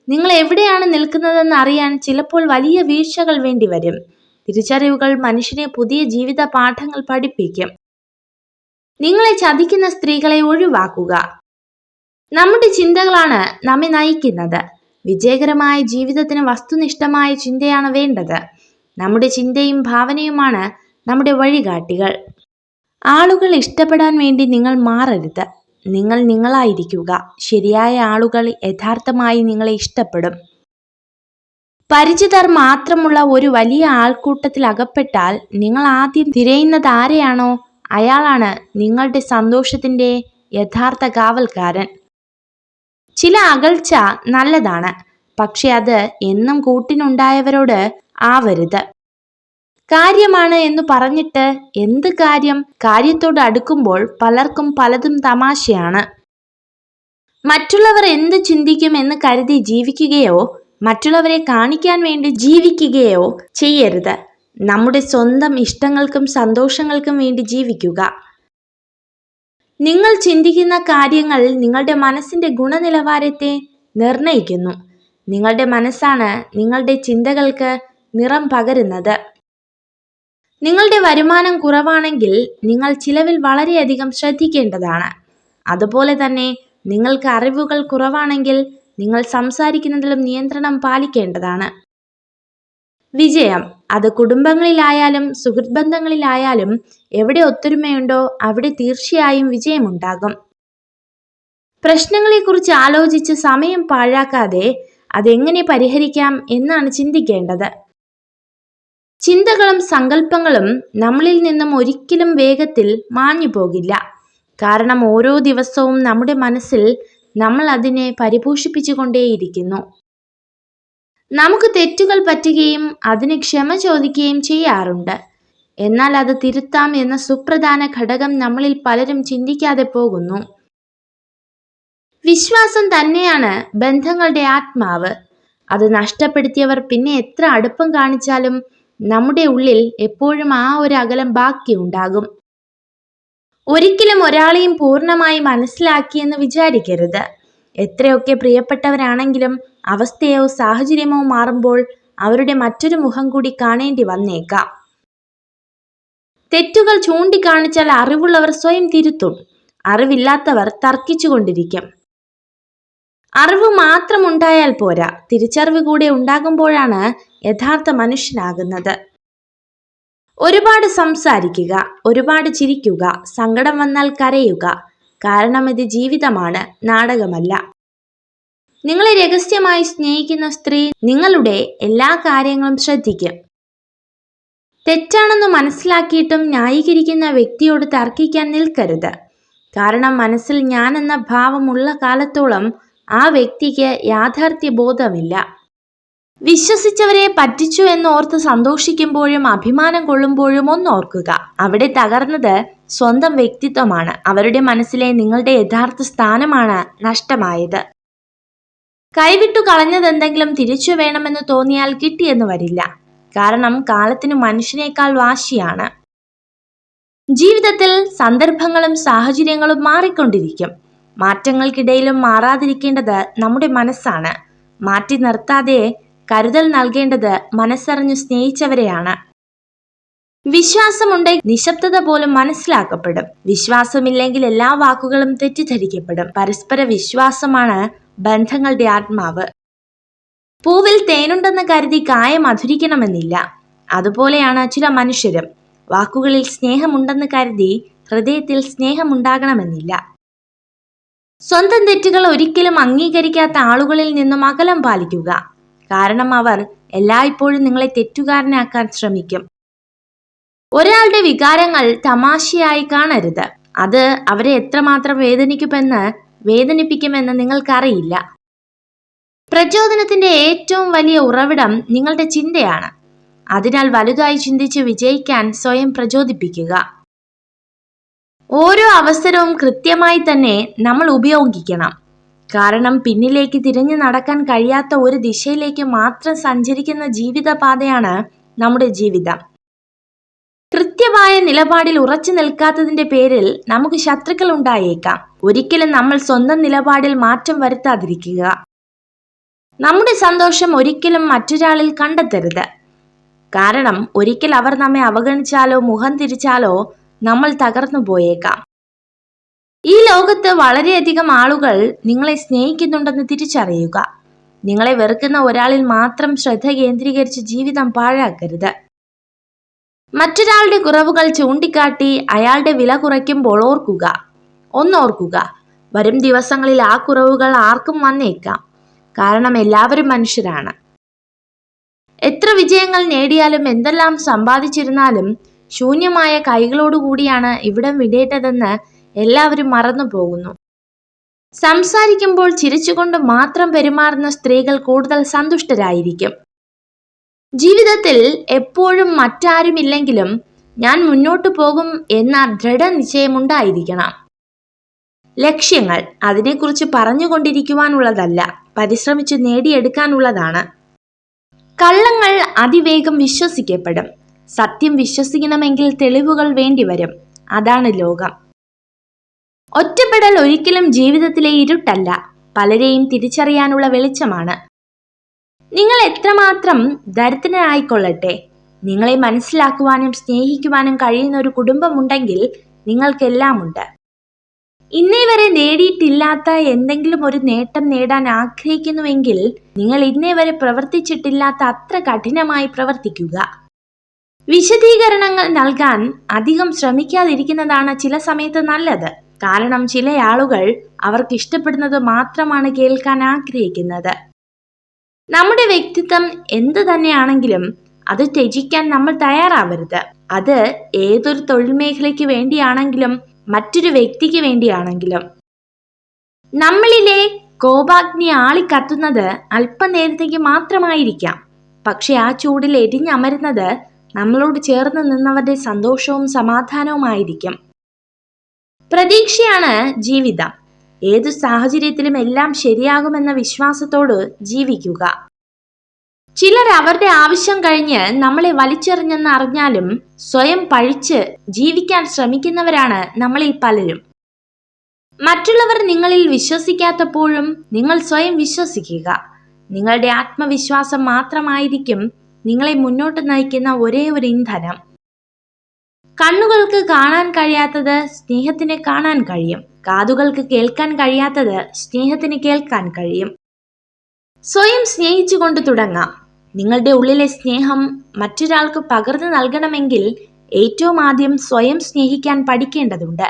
നിങ്ങൾ എവിടെയാണ് നിൽക്കുന്നതെന്ന് അറിയാൻ ചിലപ്പോൾ വലിയ വീഴ്ചകൾ വേണ്ടിവരും. തിരിച്ചറിവുകൾ മനുഷ്യനെ പുതിയ ജീവിത പാഠങ്ങൾ പഠിപ്പിക്കും. നിങ്ങളെ ചതിക്കുന്ന സ്ത്രീകളെ ഒഴിവാക്കുക. നമ്മുടെ ചിന്തകളാണ് നമ്മെ നയിക്കുന്നത്. വിജയകരമായ ജീവിതത്തിന് വസ്തുനിഷ്ഠമായ ചിന്തയാണ് വേണ്ടത്. നമ്മുടെ ചിന്തയും ഭാവനയുമാണ് നമ്മുടെ വഴികാട്ടികൾ. ആളുകൾ ഇഷ്ടപ്പെടാൻ വേണ്ടി നിങ്ങൾ മാറരുത്. നിങ്ങൾ നിങ്ങളായിരിക്കുക. ശരിയായ ആളുകൾ യഥാർത്ഥമായി നിങ്ങളെ ഇഷ്ടപ്പെടും. പരിചിതർ മാത്രമുള്ള ഒരു വലിയ ആൾക്കൂട്ടത്തിൽ അകപ്പെട്ടാൽ നിങ്ങൾ ആദ്യം തിരയുന്നത് ആരെയാണോ അയാളാണ് നിങ്ങളുടെ സന്തോഷത്തിന്റെ യഥാർത്ഥ കാവൽക്കാരൻ. ചില അകൽച്ച നല്ലതാണ്, പക്ഷെ അത് എന്നും കൂട്ടിനുണ്ടായവരോട് ആവരുത്. കാര്യമാണ് എന്ന് പറഞ്ഞിട്ട് എന്ത് കാര്യം? കാര്യത്തോട് അടുക്കുമ്പോൾ പലർക്കും പലതും തമാശയാണ്. മറ്റുള്ളവർ എന്ത് ചിന്തിക്കും എന്ന് കരുതി ജീവിക്കുകയോ മറ്റുള്ളവരെ കാണിക്കാൻ വേണ്ടി ജീവിക്കുകയോ ചെയ്യരുത്. നമ്മുടെ സ്വന്തം ഇഷ്ടങ്ങൾക്കും സന്തോഷങ്ങൾക്കും വേണ്ടി ജീവിക്കുക. നിങ്ങൾ ചിന്തിക്കുന്ന കാര്യങ്ങൾ നിങ്ങളുടെ മനസ്സിന്റെ ഗുണനിലവാരത്തെ നിർണയിക്കുന്നു. നിങ്ങളുടെ മനസ്സാണ് നിങ്ങളുടെ ചിന്തകൾക്ക് നിറം പകരുന്നത്. നിങ്ങളുടെ വരുമാനം കുറവാണെങ്കിൽ നിങ്ങൾ ചിലവിൽ വളരെയധികം ശ്രദ്ധിക്കേണ്ടതാണ്. അതുപോലെ തന്നെ നിങ്ങൾക്ക് അറിവുകൾ കുറവാണെങ്കിൽ നിങ്ങൾ സംസാരിക്കുന്നതിലും നിയന്ത്രണം പാലിക്കേണ്ടതാണ്. വിജയം അത് കുടുംബങ്ങളിലായാലും സുഹൃത്ത് ബന്ധങ്ങളിലായാലും എവിടെ ഒത്തൊരുമയുണ്ടോ അവിടെ തീർച്ചയായും വിജയമുണ്ടാകും. പ്രശ്നങ്ങളെക്കുറിച്ച് ആലോചിച്ച് സമയം പാഴാക്കാതെ അതെങ്ങനെ പരിഹരിക്കാം എന്നാണ് ചിന്തിക്കേണ്ടത്. ചിന്തകളും സങ്കല്പങ്ങളും നമ്മളിൽ നിന്നും ഒരിക്കലും വേഗത്തിൽ മാഞ്ഞു പോകില്ല. കാരണം ഓരോ ദിവസവും നമ്മുടെ മനസ്സിൽ നമ്മൾ അതിനെ പരിപോഷിപ്പിച്ചുകൊണ്ടേയിരിക്കുന്നു. നമുക്ക് തെറ്റുകൾ പറ്റുകയും അതിന് ക്ഷമ ചോദിക്കുകയും ചെയ്യാറുണ്ട്. എന്നാൽ അത് തിരുത്താം എന്ന സുപ്രധാന ഘടകം നമ്മളിൽ പലരും ചിന്തിക്കാതെ പോകുന്നു. വിശ്വാസം തന്നെയാണ് ബന്ധങ്ങളുടെ ആത്മാവ്. അത് നഷ്ടപ്പെടുത്തിയവർ പിന്നെ എത്ര അടുപ്പം കാണിച്ചാലും നമ്മുടെ ഉള്ളിൽ എപ്പോഴും ആ ഒരു അകലം ബാക്കിയുണ്ടാകും. ഒരിക്കലും ഒരാളെയും പൂർണ്ണമായി മനസ്സിലാക്കിയെന്ന് വിചാരിക്കരുത്. എത്രയൊക്കെ പ്രിയപ്പെട്ടവരാണെങ്കിലും അവസ്ഥയോ സാഹചര്യമോ മാറുമ്പോൾ അവരുടെ മറ്റൊരു മുഖം കൂടി കാണേണ്ടി വന്നേക്കാം. തെറ്റുകൾ ചൂണ്ടിക്കാണിച്ചാൽ അറിവുള്ളവർ സ്വയം തിരുത്തും. അറിവില്ലാത്തവർ തർക്കിച്ചുകൊണ്ടിരിക്കും. അറിവ് മാത്രം ഉണ്ടായാൽ പോരാ, തിരിച്ചറിവ് കൂടെ ഉണ്ടാകുമ്പോഴാണ് യഥാർത്ഥ മനുഷ്യനാകുന്നത്. ഒരുപാട് സംസാരിക്കുക, ഒരുപാട് ചിരിക്കുക, സങ്കടം വന്നാൽ കരയുക. കാരണം ഇത് ജീവിതമാണ്, നാടകമല്ല. നിങ്ങളെ രഹസ്യമായി സ്നേഹിക്കുന്ന സ്ത്രീ നിങ്ങളുടെ എല്ലാ കാര്യങ്ങളും ശ്രദ്ധിക്കും. തെറ്റാണെന്ന് മനസ്സിലാക്കിയിട്ടും ന്യായീകരിക്കുന്ന വ്യക്തിയോട് തർക്കിക്കാൻ നിൽക്കരുത്. കാരണം മനസ്സിൽ ഞാൻ എന്ന ഭാവമുള്ള കാലത്തോളം ആ വ്യക്തിക്ക് യാഥാർത്ഥ്യ ബോധമില്ല. വിശ്വസിച്ചവരെ പറ്റിച്ചു എന്നോർത്ത് സന്തോഷിക്കുമ്പോഴും അഭിമാനം കൊള്ളുമ്പോഴും ഒന്നോർക്കുക, അവിടെ തകർന്നത് സ്വന്തം വ്യക്തിത്വമാണ്. അവരുടെ മനസ്സിലെ നിങ്ങളുടെ യഥാർത്ഥ സ്ഥാനമാണ് നഷ്ടമായത്. കൈവിട്ടു കളഞ്ഞതെന്തെങ്കിലും തിരിച്ചു വേണമെന്ന് തോന്നിയാൽ കിട്ടിയെന്ന് വരില്ല. കാരണം കാലത്തിന് മനുഷ്യനേക്കാൾ വാശിയാണ്. ജീവിതത്തിൽ സന്ദർഭങ്ങളും സാഹചര്യങ്ങളും മാറിക്കൊണ്ടിരിക്കും. മാറ്റങ്ങൾക്കിടയിലും മാറാതിരിക്കേണ്ടത് നമ്മുടെ മനസ്സാണ്. മാറ്റി നിർത്താതെ കരുതൽ നൽകേണ്ടത് മനസ്സറിഞ്ഞു സ്നേഹിച്ചവരെയാണ്. വിശ്വാസമുണ്ടെങ്കിൽ നിശബ്ദത പോലും മനസ്സിലാക്കപ്പെടും. വിശ്വാസമില്ലെങ്കിൽ എല്ലാ വാക്കുകളും തെറ്റിദ്ധരിക്കപ്പെടും. പരസ്പര വിശ്വാസമാണ് ബന്ധങ്ങളുടെ ആത്മാവ്. പൂവിൽ തേനുണ്ടെന്ന് കരുതി കായ മധുരിക്കണമെന്നില്ല. അതുപോലെയാണ് ചില മനുഷ്യരും. വാക്കുകളിൽ സ്നേഹമുണ്ടെന്ന് കരുതി ഹൃദയത്തിൽ സ്നേഹമുണ്ടാകണമെന്നില്ല. സ്വന്തം തെറ്റുകൾ ഒരിക്കലും അംഗീകരിക്കാത്ത ആളുകളിൽ നിന്നും അകലം പാലിക്കുക. കാരണം അവർ എല്ലായ്പ്പോഴും നിങ്ങളെ തെറ്റുകാരനാക്കാൻ ശ്രമിക്കും. ഒരാളുടെ വികാരങ്ങൾ തമാശയായി കാണരുത്. അത് അവരെ എത്രമാത്രം വേദനിപ്പിക്കുമെന്ന് നിങ്ങൾക്കറിയില്ല. പ്രചോദനത്തിന്റെ ഏറ്റവും വലിയ ഉറവിടം നിങ്ങളുടെ ചിന്തയാണ്. അതിനാൽ വലുതായി ചിന്തിച്ച് വിജയിക്കാൻ സ്വയം പ്രചോദിപ്പിക്കുക. ഓരോ അവസരവും കൃത്യമായി തന്നെ നമ്മൾ ഉപയോഗിക്കണം. കാരണം പിന്നിലേക്ക് തിരിഞ്ഞു നടക്കാൻ കഴിയാത്ത ഒരു ദിശയിലേക്ക് മാത്രം സഞ്ചരിക്കുന്ന ജീവിതപാതയാണ് നമ്മുടെ ജീവിതം. കൃത്യമായ നിലപാടിൽ ഉറച്ചു നിൽക്കാത്തതിന്റെ പേരിൽ നമുക്ക് ശത്രുക്കൾ ഉണ്ടായേക്കാം. ഒരിക്കലും നമ്മൾ സ്വന്തം നിലപാടിൽ മാറ്റം വരുത്താതിരിക്കുക. നമ്മുടെ സന്തോഷം ഒരിക്കലും മറ്റൊരാളിൽ കണ്ടെത്തരുത്. കാരണം ഒരിക്കൽ അവർ നമ്മെ അവഗണിച്ചാലോ മുഖം തിരിച്ചാലോ നമ്മൾ തകർന്നു പോയേക്കാം. ഈ ലോകത്ത് വളരെയധികം ആളുകൾ നിങ്ങളെ സ്നേഹിക്കുന്നുണ്ടെന്ന് തിരിച്ചറിയുക. നിങ്ങളെ വെറുക്കുന്ന ഒരാളിൽ മാത്രം ശ്രദ്ധ കേന്ദ്രീകരിച്ച് ജീവിതം പാഴാക്കരുത്. മറ്റൊരാളുടെ കുറവുകൾ ചൂണ്ടിക്കാട്ടി അയാളുടെ വില കുറയ്ക്കുമ്പോൾ ഒന്നോർക്കുക, വരും ദിവസങ്ങളിൽ ആ കുറവുകൾ ആർക്കും വന്നേക്കാം. കാരണം എല്ലാവരും മനുഷ്യരാണ്. എത്ര വിജയങ്ങൾ നേടിയാലും എന്തെല്ലാം സമ്പാദിച്ചിരുന്നാലും ശൂന്യമായ കൈകളോടുകൂടിയാണ് ഇവിടം വിടേണ്ടതെന്ന് എല്ലാവരും മറന്നു പോകുന്നു. സംസാരിക്കുമ്പോൾ ചിരിച്ചുകൊണ്ട് മാത്രം പെരുമാറുന്ന സ്ത്രീകൾ കൂടുതൽ സന്തുഷ്ടരായിരിക്കും. ജീവിതത്തിൽ എപ്പോഴും മറ്റാരുമില്ലെങ്കിലും ഞാൻ മുന്നോട്ടു പോകും എന്ന ദൃഢനിശ്ചയമുണ്ടായിരിക്കണം. ലക്ഷ്യങ്ങൾ അതിനെക്കുറിച്ച് പറഞ്ഞുകൊണ്ടിരിക്കുവാനുള്ളതല്ല, പരിശ്രമിച്ച് നേടിയെടുക്കാനുള്ളതാണ്. കള്ളങ്ങൾ അതിവേഗം വിശ്വസിക്കപ്പെടും. സത്യം വിശ്വസിക്കണമെങ്കിൽ തെളിവുകൾ വേണ്ടിവരും. അതാണ് ലോകം. ഒറ്റപ്പെടൽ ഒരിക്കലും ജീവിതത്തിലെ ഇരുട്ടല്ല, പലരെയും തിരിച്ചറിയാനുള്ള വെളിച്ചമാണ്. നിങ്ങൾ എത്രമാത്രം ദരിദ്രനായിക്കൊള്ളട്ടെ, നിങ്ങളെ മനസ്സിലാക്കുവാനും സ്നേഹിക്കുവാനും കഴിയുന്ന ഒരു കുടുംബമുണ്ടെങ്കിൽ നിങ്ങൾക്കെല്ലാം ഉണ്ട്. ഇന്നേ വരെ നേടിയിട്ടില്ലാത്ത എന്തെങ്കിലും ഒരു നേട്ടം നേടാൻ ആഗ്രഹിക്കുന്നുവെങ്കിൽ നിങ്ങൾ ഇന്നേ വരെ പ്രവർത്തിച്ചിട്ടില്ലാത്ത അത്ര കഠിനമായി പ്രവർത്തിക്കുക. വിശദീകരണങ്ങൾ നൽകാൻ അധികം ശ്രമിക്കാതിരിക്കുന്നതാണ് ചില സമയത്ത് നല്ലത്. കാരണം ചില ആളുകൾ അവർക്ക് ഇഷ്ടപ്പെടുന്നത് മാത്രമാണ് കേൾക്കാൻ ആഗ്രഹിക്കുന്നത്. നമ്മുടെ വ്യക്തിത്വം എന്ത് തന്നെയാണെങ്കിലും അത് ത്യജിക്കാൻ നമ്മൾ തയ്യാറാവരുത്. അത് ഏതൊരു തൊഴിൽ മേഖലയ്ക്ക് വേണ്ടിയാണെങ്കിലും മറ്റൊരു വ്യക്തിക്ക് വേണ്ടിയാണെങ്കിലും. നമ്മളിലെ കോപാഗ്നി ആളിക്കത്തുന്നത് അല്പനേരത്തേക്ക് മാത്രമായിരിക്കാം, പക്ഷെ ആ ചൂടിൽ എരിഞ്ഞമരുന്നത് നമ്മളോട് ചേർന്ന് നിന്നവരുടെ സന്തോഷവും സമാധാനവുമായിരിക്കും. പ്രതീക്ഷയാണ് ജീവിതം. ഏതു സാഹചര്യത്തിലും എല്ലാം ശരിയാകുമെന്ന വിശ്വാസത്തോട് ജീവിക്കുക. ചിലർ അവരുടെ ആവശ്യം കഴിഞ്ഞ് നമ്മളെ വലിച്ചെറിഞ്ഞെന്ന് അറിഞ്ഞാലും സ്വയം പഴിച്ച് ജീവിക്കാൻ ശ്രമിക്കുന്നവരാണ് നമ്മളിൽ പലരും. മറ്റുള്ളവർ നിങ്ങളിൽ വിശ്വസിക്കാത്തപ്പോഴും നിങ്ങൾ സ്വയം വിശ്വസിക്കുക. നിങ്ങളുടെ ആത്മവിശ്വാസം മാത്രമായിരിക്കും നിങ്ങളെ മുന്നോട്ട് നയിക്കുന്ന ഒരേ ഒരു ഇന്ധനം. കണ്ണുകൾക്ക് കാണാൻ കഴിയാത്തത് സ്നേഹത്തിന് കാണാൻ കഴിയും. കാതുകൾക്ക് കേൾക്കാൻ കഴിയാത്തത് സ്നേഹത്തിന് കേൾക്കാൻ കഴിയും. സ്വയം സ്നേഹിച്ചുകൊണ്ട് തുടങ്ങാം. നിങ്ങളുടെ ഉള്ളിലെ സ്നേഹം മറ്റൊരാൾക്ക് പകർന്നു നൽകണമെങ്കിൽ ഏറ്റവും ആദ്യം സ്വയം സ്നേഹിക്കാൻ പഠിക്കേണ്ടതുണ്ട്.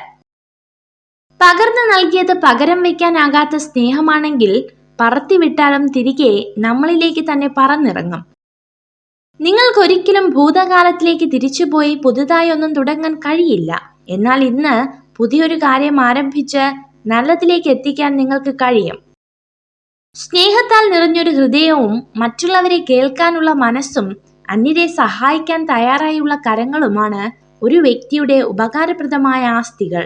പകർന്നു നൽകിയത് പകരം വയ്ക്കാനാകാത്ത സ്നേഹമാണെങ്കിൽ പറത്തിവിട്ടാലും തിരികെ നമ്മളിലേക്ക് തന്നെ പറന്നിറങ്ങും. നിങ്ങൾക്കൊരിക്കലും ഭൂതകാലത്തിലേക്ക് തിരിച്ചുപോയി പുതുതായി ഒന്നും തുടങ്ങാൻ കഴിയില്ല. എന്നാൽ ഇന്ന് പുതിയൊരു കാര്യം ആരംഭിച്ച് നല്ലതിലേക്ക് എത്തിക്കാൻ നിങ്ങൾക്ക് കഴിയും. സ്നേഹത്താൽ നിറഞ്ഞൊരു ഹൃദയവും മറ്റുള്ളവരെ കേൾക്കാനുള്ള മനസ്സും അന്യരെ സഹായിക്കാൻ തയ്യാറായുള്ള കരങ്ങളുമാണ് ഒരു വ്യക്തിയുടെ ഉപകാരപ്രദമായ ആസ്തികൾ.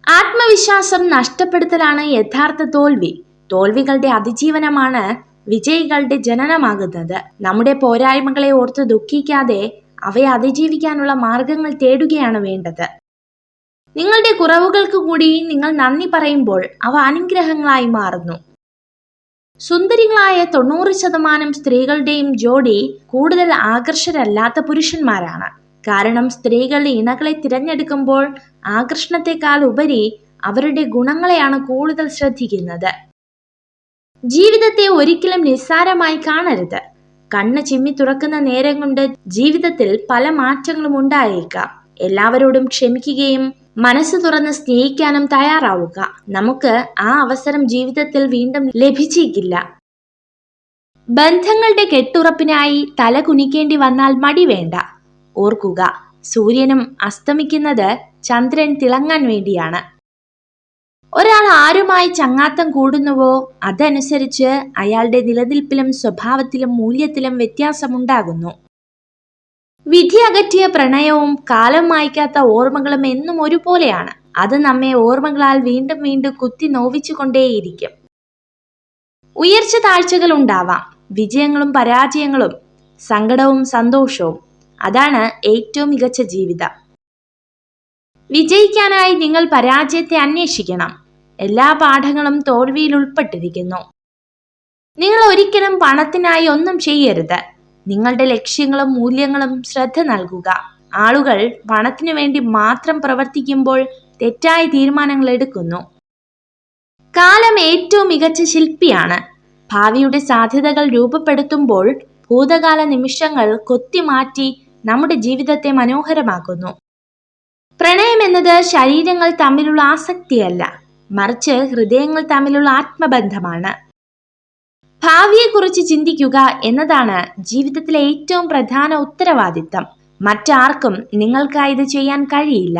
ആത്മവിശ്വാസം നഷ്ടപ്പെടുത്തലാണ് യഥാർത്ഥ തോൽവി. തോൽവികളുടെ അതിജീവനമാണ് വിജയികളുടെ ജനനമാകുന്നത്. നമ്മുടെ പോരായ്മകളെ ഓർത്ത് ദുഃഖിക്കാതെ അവയെ അതിജീവിക്കാനുള്ള മാർഗങ്ങൾ തേടുകയാണ് വേണ്ടത്. നിങ്ങളുടെ കുറവുകൾക്ക് കൂടി നിങ്ങൾ നന്ദി പറയുമ്പോൾ അവ അനുഗ്രഹങ്ങളായി മാറുന്നു. സുന്ദരികളായ 90% സ്ത്രീകളുടെയും ജോഡി കൂടുതൽ ആകർഷകരല്ലാത്ത പുരുഷന്മാരാണ്. കാരണം സ്ത്രീകളുടെ ഇണകളെ തിരഞ്ഞെടുക്കുമ്പോൾ ആകർഷണത്തെക്കാൾ ഉപരി അവരുടെ ഗുണങ്ങളെയാണ് കൂടുതൽ ശ്രദ്ധിക്കുന്നത്. ജീവിതത്തെ ഒരിക്കലും നിസ്സാരമായി കാണരുത്. കണ്ണ് ചിമ്മി തുറക്കുന്ന നേരം കൊണ്ട് ജീവിതത്തിൽ പല മാറ്റങ്ങളും ഉണ്ടായേക്കാം. എല്ലാവരോടും ക്ഷമിക്കുകയും മനസ്സ് തുറന്ന് സ്നേഹിക്കാനും തയ്യാറാവുക. നമുക്ക് ആ അവസരം ജീവിതത്തിൽ വീണ്ടും ലഭിച്ചേക്കില്ല. ബന്ധങ്ങളുടെ കെട്ടുറപ്പിനായി തല കുനിക്കേണ്ടി വന്നാൽ മടി വേണ്ട. ഓർക്കുക, സൂര്യനും അസ്തമിക്കുന്നത് ചന്ദ്രൻ തിളങ്ങാൻ വേണ്ടിയാണ്. ഒരാൾ ആരുമായി ചങ്ങാത്തം കൂടുന്നുവോ അതനുസരിച്ച് അയാളുടെ നിലനിൽപ്പിലും സ്വഭാവത്തിലും മൂല്യത്തിലും വ്യത്യാസമുണ്ടാകുന്നു. വിധി അകറ്റിയ പ്രണയവും കാലം മായ്ക്കാത്ത ഓർമ്മകളും എന്നും ഒരുപോലെയാണ്. അത് നമ്മെ ഓർമ്മകളാൽ വീണ്ടും വീണ്ടും കുത്തി നോവിച്ചുകൊണ്ടേയിരിക്കും. ഉയർച്ച താഴ്ചകൾ ഉണ്ടാവാം, വിജയങ്ങളും പരാജയങ്ങളും, സങ്കടവും സന്തോഷവും. അതാണ് ഏറ്റവും മികച്ച ജീവിതം. വിജയിക്കാനായി നിങ്ങൾ പരാജയത്തെ അന്വേഷിക്കണം. എല്ലാ പാഠങ്ങളും തോൽവിയിൽ ഉൾപ്പെട്ടിരിക്കുന്നു. നിങ്ങൾ ഒരിക്കലും പണത്തിനായി ഒന്നും ചെയ്യരുത്. നിങ്ങളുടെ ലക്ഷ്യങ്ങളും മൂല്യങ്ങളും ശ്രദ്ധ നൽകുക. ആളുകൾ പണത്തിനു വേണ്ടി മാത്രം പ്രവർത്തിക്കുമ്പോൾ തെറ്റായ തീരുമാനങ്ങൾ എടുക്കുന്നു. കാലം ഏറ്റവും മികച്ച ശില്പിയാണ്. ഭാവിയുടെ സാധ്യതകൾ രൂപപ്പെടുത്തുമ്പോൾ ഭൂതകാല നിമിഷങ്ങൾ കൊത്തിമാറ്റി നമ്മുടെ ജീവിതത്തെ മനോഹരമാക്കുന്നു. പ്രണയം എന്നത് ശരീരങ്ങൾ തമ്മിലുള്ള ആസക്തിയല്ല, മറിച്ച് ഹൃദയങ്ങൾ തമ്മിലുള്ള ആത്മബന്ധമാണ്. ഭാവിയെക്കുറിച്ച് ചിന്തിക്കുക എന്നതാണ് ജീവിതത്തിലെ ഏറ്റവും പ്രധാന ഉത്തരവാദിത്തം. മറ്റാർക്കും നിങ്ങൾക്കായി ഇത് ചെയ്യാൻ കഴിയില്ല.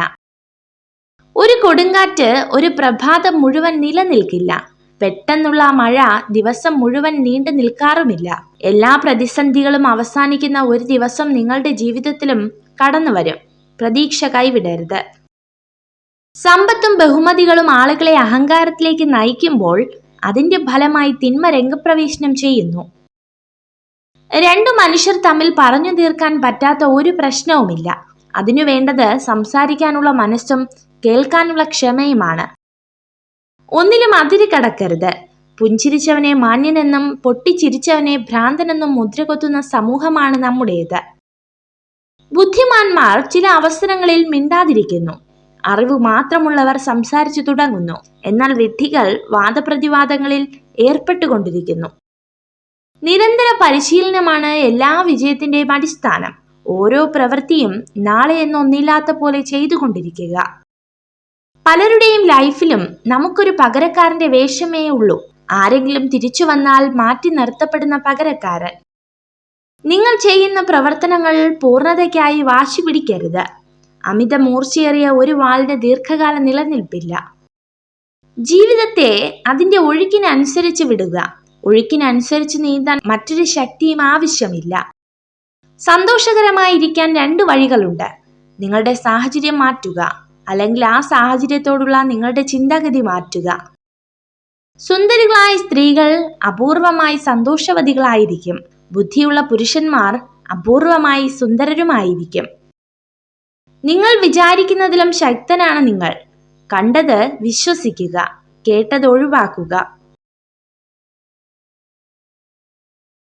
ഒരു കൊടുങ്കാറ്റ് ഒരു പ്രഭാതം മുഴുവൻ നിലനിൽക്കില്ല. പെട്ടെന്നുള്ള മഴ ദിവസം മുഴുവൻ നീണ്ടു നിൽക്കാറുമില്ല. എല്ലാ പ്രതിസന്ധികളും അവസാനിക്കുന്ന ഒരു ദിവസം നിങ്ങളുടെ ജീവിതത്തിലും കടന്നു വരും. പ്രതീക്ഷ കൈവിടരുത്. സമ്പത്തും ബഹുമതികളും ആളുകളെ അഹങ്കാരത്തിലേക്ക് നയിക്കുമ്പോൾ അതിന്റെ ഫലമായി തിന്മ രംഗപ്രവേശനം ചെയ്യുന്നു. രണ്ടു മനുഷ്യർ തമ്മിൽ പറഞ്ഞു തീർക്കാൻ പറ്റാത്ത ഒരു പ്രശ്നവുമില്ല. അതിനു വേണ്ടത് സംസാരിക്കാനുള്ള മനസ്സും കേൾക്കാനുള്ള ക്ഷമയുമാണ്. ഒന്നിലും അതിര് കടക്കരുത്. പുഞ്ചിരിച്ചവനെ മാന്യനെന്നും പൊട്ടിച്ചിരിച്ചവനെ ഭ്രാന്തനെന്നും മുദ്രകൊത്തുന്ന സമൂഹമാണ് നമ്മുടേത്. ബുദ്ധിമാന്മാർ ചില അവസരങ്ങളിൽ മിണ്ടാതിരിക്കുന്നു. അറിവ് മാത്രമുള്ളവർ സംസാരിച്ചു തുടങ്ങുന്നു. എന്നാൽ വിഡ്ഢികൾ വാദപ്രതിവാദങ്ങളിൽ ഏർപ്പെട്ടുകൊണ്ടിരിക്കുന്നു. നിരന്തര പരിശീലനമാണ് എല്ലാ വിജയത്തിന്റെയും അടിസ്ഥാനം. ഓരോ പ്രവൃത്തിയും നാളെ എന്നൊന്നില്ലാത്ത പോലെ ചെയ്തുകൊണ്ടിരിക്കുക. പലരുടെയും ലൈഫിലും നമുക്കൊരു പകരക്കാരന്റെ വേഷമേ ഉള്ളൂ. ആരെങ്കിലും തിരിച്ചു വന്നാൽ മാറ്റി നിർത്തപ്പെടുന്ന പകരക്കാരൻ. നിങ്ങൾ ചെയ്യുന്ന പ്രവർത്തനങ്ങൾ പൂർണ്ണതയ്ക്കായി വാശി പിടിക്കരുത്. അമിത മൂർച്ചയേറിയ ഒരു വാളിന് ദീർഘകാല നിലനിൽപ്പില്ല. ജീവിതത്തെ അതിന്റെ ഒഴുക്കിനനുസരിച്ച് വിടുക. ഒഴുക്കിനനുസരിച്ച് നീന്താൻ മറ്റൊരു ശക്തിയും ആവശ്യമില്ല. സന്തോഷകരമായിരിക്കാൻ 2 വഴികളുണ്ട്. നിങ്ങളുടെ സാഹചര്യം മാറ്റുക, അല്ലെങ്കിൽ ആ സാഹചര്യത്തോടുള്ള നിങ്ങളുടെ ചിന്താഗതി മാറ്റുക. സുന്ദരികളായ സ്ത്രീകൾ അപൂർവമായി സന്തോഷവതികളായിരിക്കും. ബുദ്ധിയുള്ള പുരുഷന്മാർ അപൂർവമായി സുന്ദരരുമായിരിക്കും. നിങ്ങൾ വിചാരിക്കുന്നതിലും ശക്തനാണ് നിങ്ങൾ. കണ്ടത് വിശ്വസിക്കുക, കേട്ടത് ഒഴിവാക്കുക.